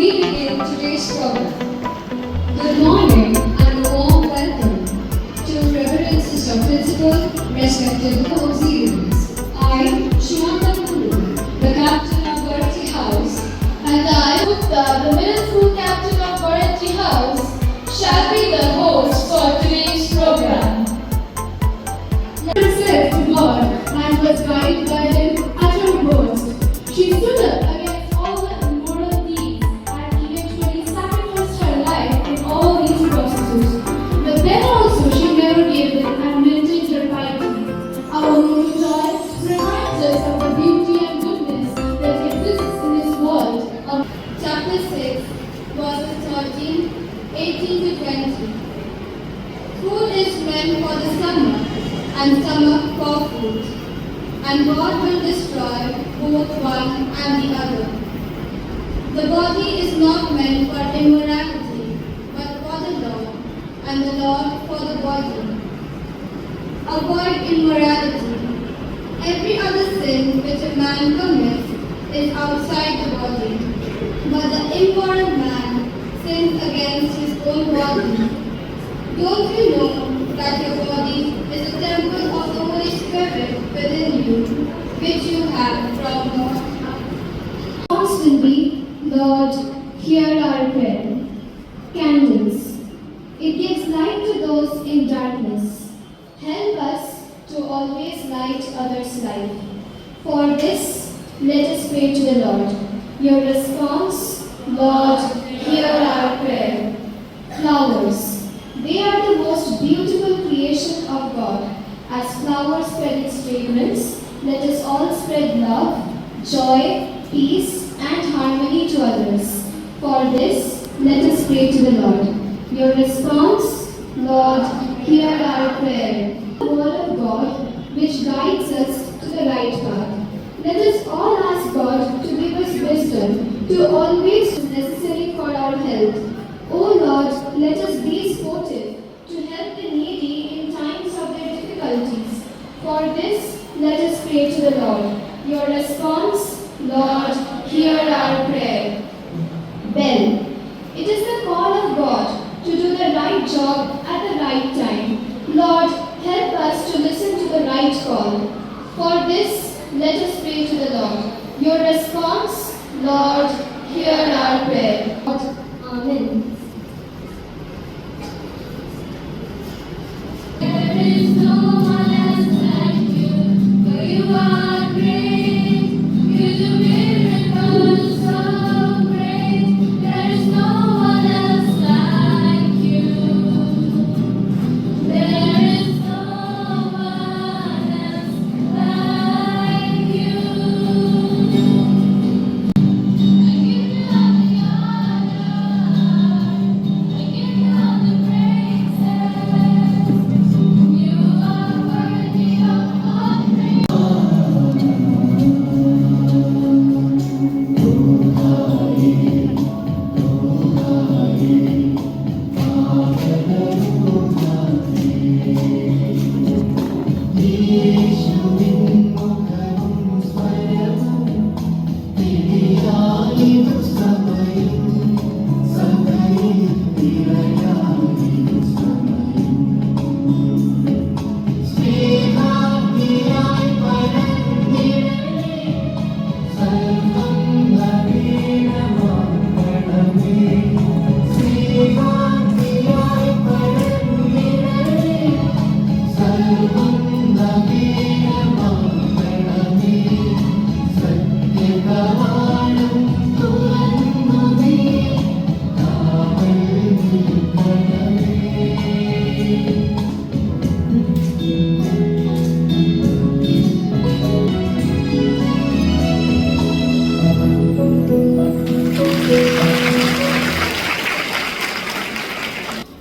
we begin today's program. Good morning and a warm welcome to Reverences of Principal, respected co-auxiliaries. I, Shimanta Kuru, the captain of Bharati House, and I, Gupta, the middle school captain of Bharati House, shall be the host for today's program. Never said to God and was guided by him at her words. She stood up against all the immoral deeds and eventually sacrificed her life in all these processes. But then also she never gave in and maintained her piety. Our movie joy reminds us of the beauty and goodness that exists in this world. Chapter 6, verses 13, 18 to 20. Food is meant for the stomach, and stomach for food. And God will destroy both one and the other. The body is not meant for immorality, but for the Lord, and the Lord for the body. Avoid immorality. Every other sin which a man commits is outside the body, but the immoral man sins against his own body. Don't you know that your body is a temple of the Holy Spirit within you, which you have from God? Response will be, Lord, hear our prayer. Candles. It gives light to those in darkness. Help us to always light others' life. For this, let us pray to the Lord. Your response, Lord, hear our prayer. Flowers. They are the most beautiful creation of God. As flowers spread its fragrance, let us all spread love, joy, peace, and harmony to others. For this, let us pray to the Lord. Your response, Lord, hear our prayer. The word of God, which guides us to the right path. Let us all ask God to give us wisdom to always do necessary for our health. O Lord, let us be sportive to help the needy in times of their difficulties. For this, let us pray to the Lord. Your response, Lord, hear our prayer. Bell. It is the call of God to do the right job at the right time. Lord, help us to listen to the right call. For this, let us pray to the Lord. Your response, Lord, hear our prayer. Amen. There is no one else like you, for you are great. You do miracles so great. There is no one else like you. There is no one else like you. I give you all the honor. I give you all the praises. You are worthy of all praise.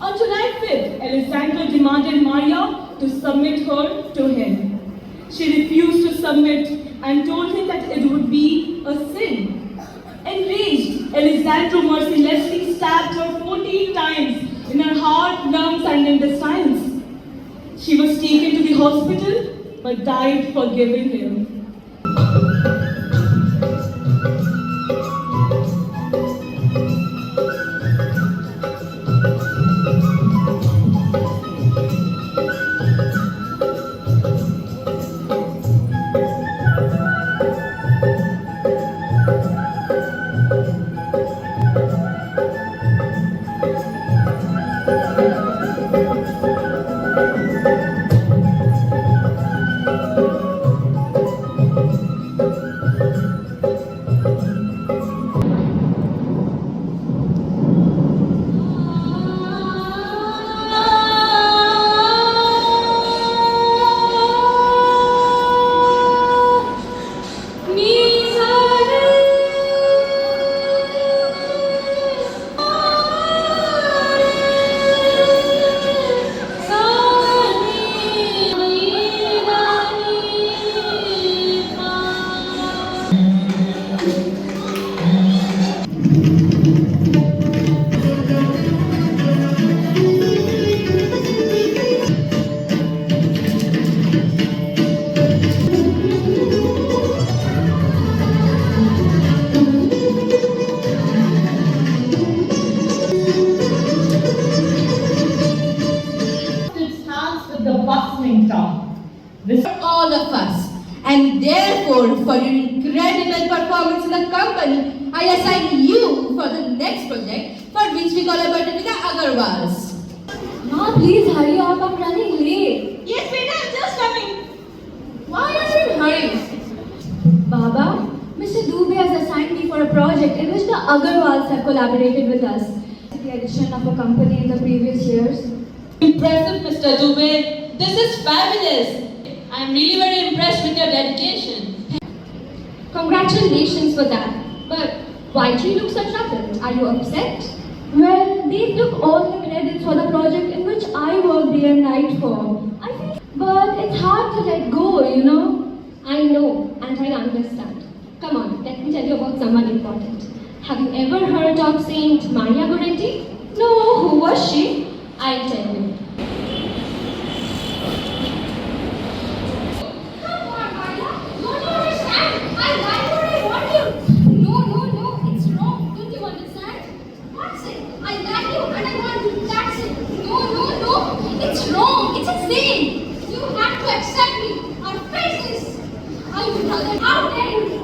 On July 5th, Alessandro demanded Maria to submit her to him. She refused to submit and told him that it would be a sin. Enraged, Alessandro mercilessly stabbed her 14 times in her heart, lungs, and intestines. She was taken to the hospital but died forgiving him. next project for which we collaborated with the Agarwals. Ma, please hurry up. I'm running late. Yes, Beta, I'm just coming. Why are you in hurry? Baba, Mr. Dubey has assigned me for a project in which the Agarwals have collaborated with us. The addition of a company in the previous years. Impressive, Mr. Dubey. This is fabulous. I'm really very impressed with your dedication. Congratulations for that. But why do you look so troubled? Are you upset? Well, they took all the credits for the project in which I worked day and night for. But it's hard to let go, you know. I know and I understand. Come on, let me tell you about someone important. Have you ever heard of Saint Maria Goretti? No, who was she? I'll tell you. Come on, Maria. Don't you understand? I like what I want you. No, it's wrong. Don't you understand? What's it? I like you and I want you. That's it. No. It's wrong. It's insane. You have to accept me. Our faces. I would rather. How dare you?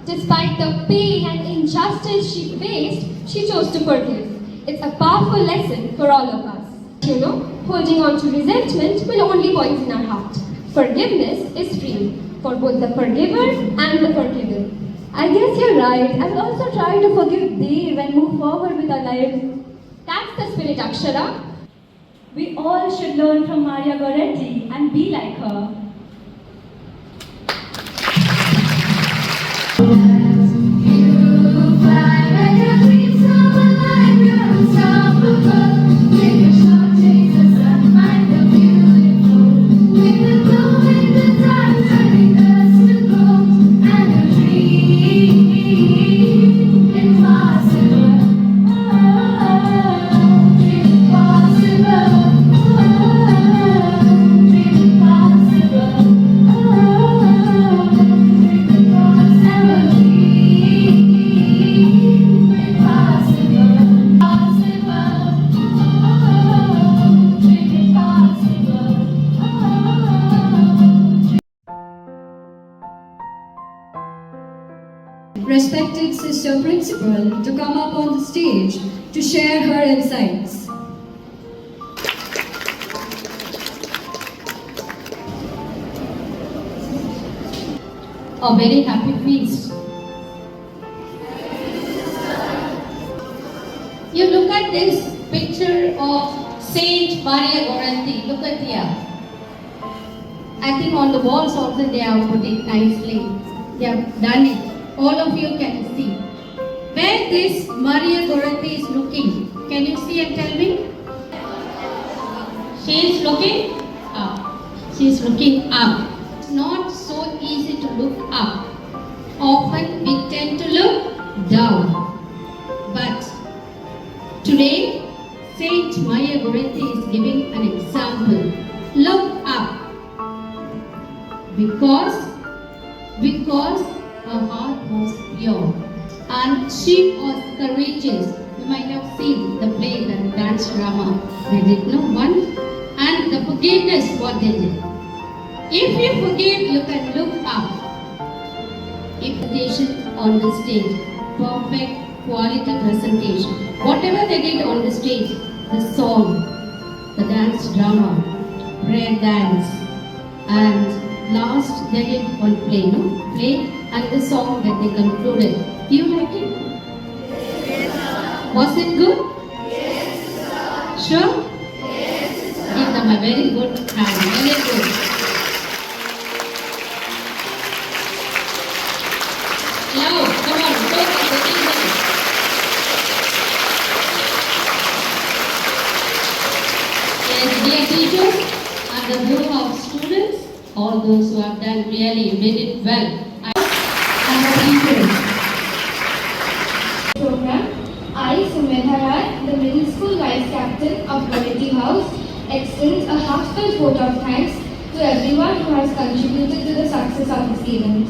Despite the pain and injustice she faced, she chose to forgive. It's a powerful lesson for all of us. You know, holding on to resentment will only poison our heart. Forgiveness is free for both the forgiver and the forgiven. I guess you're right. I'll also try to forgive Dave and move forward with our lives. That's the spirit, Akshara. We all should learn from Maria Goretti and be like her. Respected Sister Principal to come up on the stage to share her insights. A very happy feast. You look at this picture of Saint Maria Goretti. Look at here. I think on the walls also they have put it nicely. They have done it. All of you can see. Where this Maria Goretti is looking, can you see and tell me? She is looking up. She is looking up. It's not so easy to look up. Often we tend to look down. But today, Saint Maria Goretti is giving an example. Look up. Because her heart was pure and she was courageous. You might have seen the play, the dance drama they did, no one, and the forgiveness what they did. If you forgive, you can look up. Presentation on the stage, perfect quality presentation. Whatever they did on the stage, the song, the dance drama, prayer dance, and last they did one play, and the song that they concluded. Do you like it? Yes. Was it good? Yes. Sure? Yes. Give them a very good hand. Very good. Now, come on, go to the table. Yes, dear teachers and the group of students, all those who have done really made it well. Program. I, Sumedha Rai, the middle school vice captain of Goretti House, extends a heartfelt vote of thanks to everyone who has contributed to the success of this event.